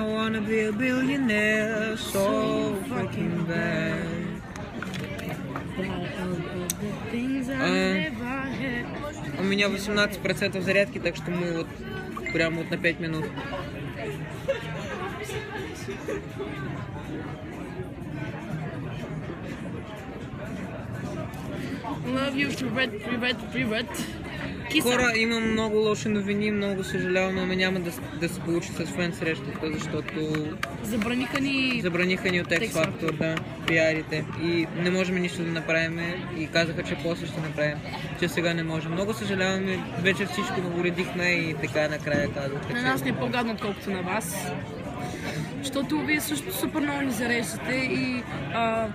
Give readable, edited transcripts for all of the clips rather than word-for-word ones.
wanna be a billionaire so fucking bad. У меня 18% зарядки, так что мы вот прям вот на 5 минут. Love you, привет. Хора, имам много лоши новини, много съжалявам, но няма да се получи с фен срещата, защото забраниха ни от X Factor, да, пиарите и не можем нищо да направим и казаха, че после ще направим, че сега не можем. Много съжаляваме, вече всичко уредихме и така накрая казаха. На нас не е по-гадно, отколкото на вас. Защото вие също супер много ни зареждате и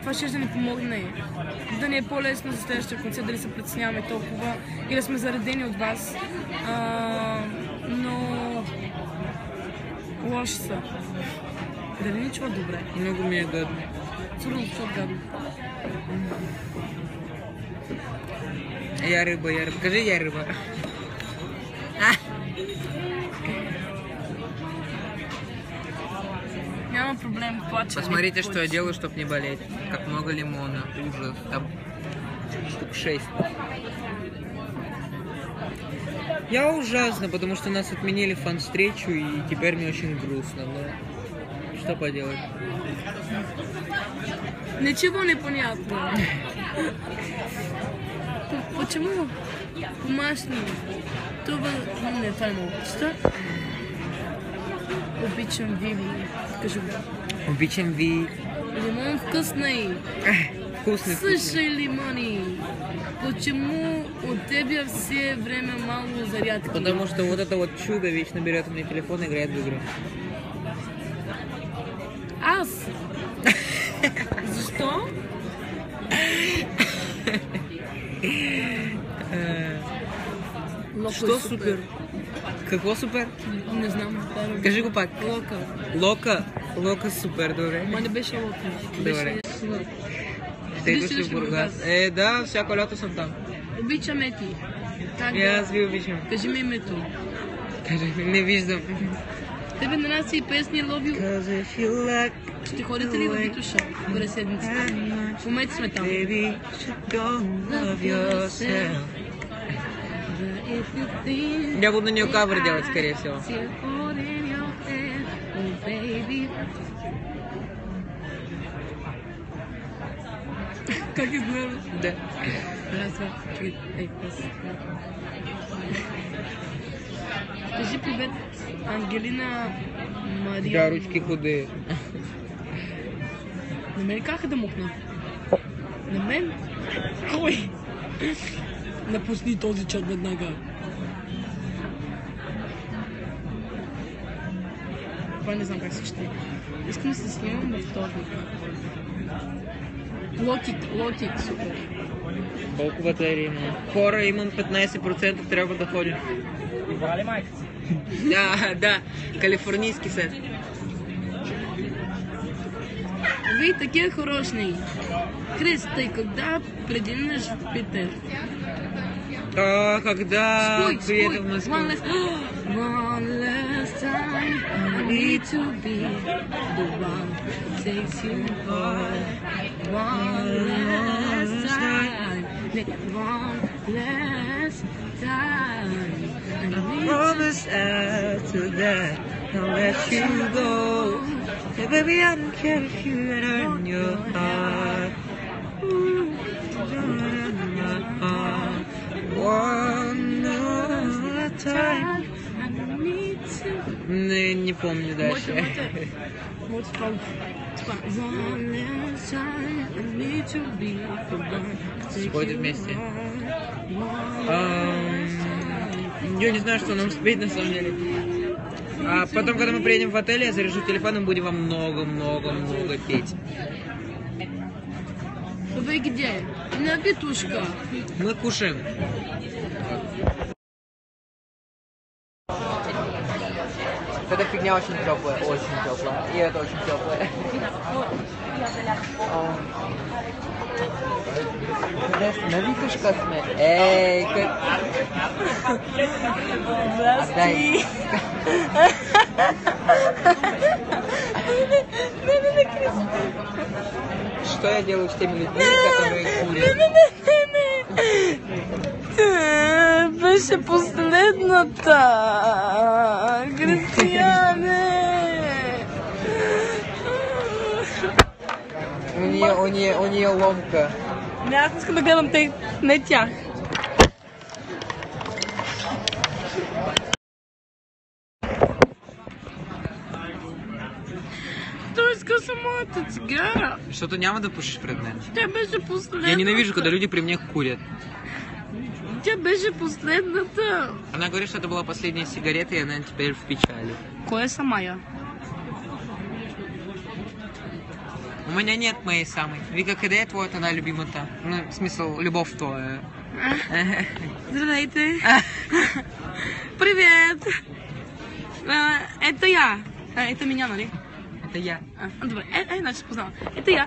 това ще да ни помогне. Да ни е по-лесно за следващия концерт, дали се притесняваме толкова и да сме заредени от вас. Но лоши са. Дали ни чуват добре? Много ми е гадно. Сигурно чуват гадно. Я рыба. Кажи я рыба. Няма проблем, плача. Посмотрите, что я делаю, чтобы не болеть. Как много лимона. Ужас. Там штук 6. Я ужасно, потому что нас отменили фан-встречу, и теперь мне очень грустно. Но что поделать? Ничего не понятно. Почему домашний? Това не това много. Что? Обичам ви. Кажи го. Обичам ви. Лимон вкусный. Вкусный. Слушай, лимони. Почему у тебя все время мало зарядки? Потому что вот это вот чудо вечно берет у меня телефон и играет в игры. Аз? Защо? Что супер? Какво супер? Не знам. Кажи го пак. Лока. Лока супер, добре. Ма не беше лока. Добре. Ще идваш ли в Бургас? Да, всяко лято съм там. Обичаме ти. И аз ви обичам. Кажи ми името. Не виждам. Тебе на нас и песни Love You. Ще ходите ли в Витуша през седмицата? В момента сме там. Я буду на нее кавер делать, скорее всего. Как изглежда? Да. Раз, два, три, Скажи привет, Ангелина Мария. Да, ручки худые. На мен как да мукна? На мен? Кой? Напусни този чат веднага. Това не знам как се чете. Искам да се снимам във вторник. Лотик, супер. Колко батерии има? Хора, имам 15%, трябва да ходя. Избрали майка си? Да, калифорнийски сет. Вы такие хорошие. Крис, ты когда приедешь в Питер? Когда приеду в Москву. One last time, I need to be the one who takes you home. One last time, one last time. I promise after that I'll let you go. Hey, baby, I don't care if you earn your heart. One more time. Не помню дальше. Вот спал. Спойте вместе. Я не знаю, что нам спеть на самом деле. А потом, когда мы приедем в отель, я заряжу телефон и будем вам много петь. Вы где? На Витушка. Мы кушаем. Эта фигня очень теплая, И это очень теплое. На Витушка сме. Эй, как... Отдай. Что я делаю с теми людьми, которые курят? Беше последната! Кристияне! У нее ломка. Не, аз искам да гледам те, не тях. Той иска самата цигара. Защото няма да пушиш пред мен. Тя беше последната. Я ненавижу, когда люди при мне курят. Тя беше последната. Она говорит, что это была последняя сигарета, и она теперь в печали. Кой е самая? У меня нет моей самой. Вика, къде е твоята най-любимата? Ну, в смисъл, любов твоя. Здравейте. Привет. Ето я. Ето меня, нали? Это я. Добре, значи познавам. Ето я.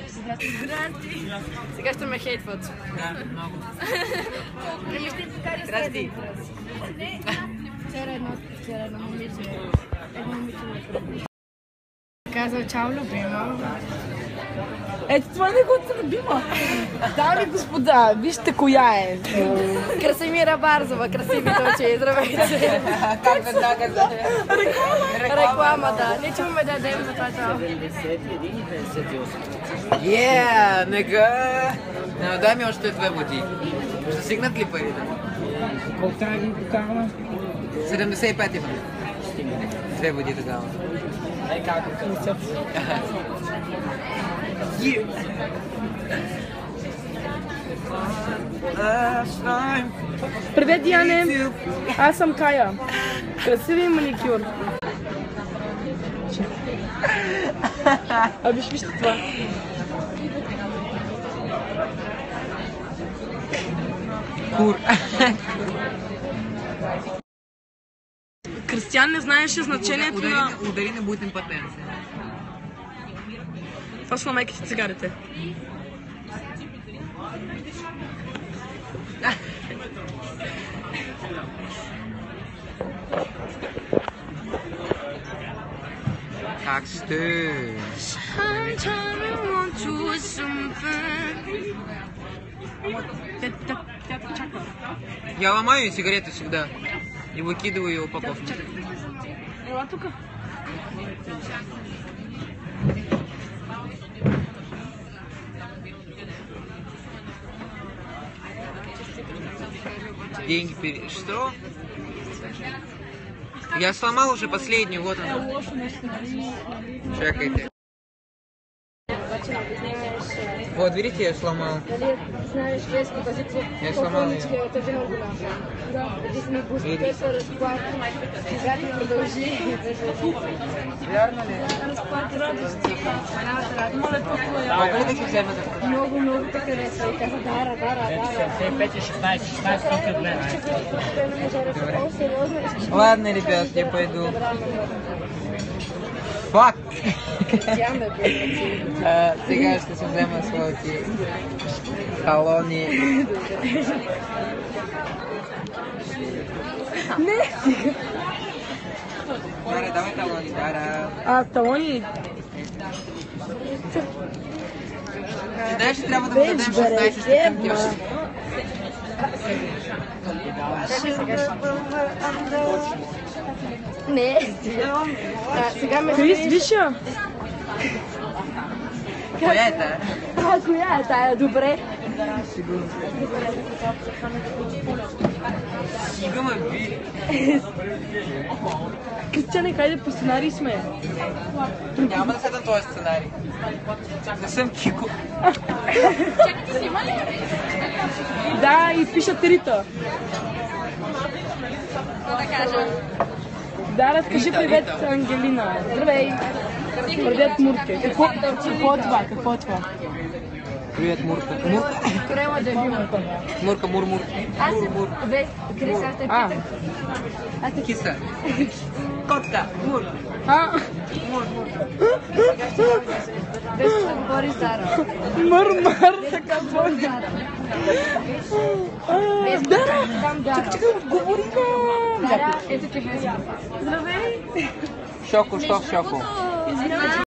Здрасти. Здрасти. Сега ще ме хейтват. Да, много. Здрасти. Вчера едно момиче казал чао, любима. Ето това е неговата любима. Дами и господа, вижте коя е. Красимира Барзова, красивите очи, здравейте. Как веднага за Реклама, да. Не чуваме да дадем за това чао. Нека. Дай ми още 2 води. Ще стигнат ли парите? Колко трябва да ги покараме? 75 има. 2 води тогава. Ай, как кръстят. Привет, Диане. Аз съм Кая. Красиви маникюр. Вижте това. Кур. Кристиян не знаеше значението на... Удари на бутен патент. Това са майките цигарите. Как сте? Я ломаю сигареты всегда и выкидываю ее упаковку. Ела тук. Деньги Что? Я сломал уже последнюю, вот она. Чекайте. Вот, видите, я сломал. Знаеш шведски позиция. Я сломал ее. Это же много голямо. Да, единствено пепър, разклад. Цигари продължи. Вярно ли? Разклад радости. Мога ли да ги взема за това? Много те харесва и каза дара. 5 и 16, 16 пъти от мен. Ладно, ребят, я пойду. Фак! Сега ще се взема своите талони. Не! Дара, давай талони, Дара. Талони? Ти знаеш, че трябва да му дадем 16 стъпки още. Не. Сега ме Крис, виж я! Коя е тая? Коя е тая? Добре. Стига ме би. Кристияне, хайде по сценарий сме. Няма да седам този сценарий. Не съм Кико. Да, и пишат Рита. Да, разкажи привет, Ангелина. Здравей. Привет, Мурке. Какво е това? Привет, Мурка. Мурка. Корела да е Мурка, мур. Аз се... Крис, аз те питах. Аз те Киса. Котка. Мур. Без да говориш Зара. Мърмар, така Говори Зара. Дара! Чакай, говори Зара, ето ти влиза. Здравей! Шоко. Извинявай,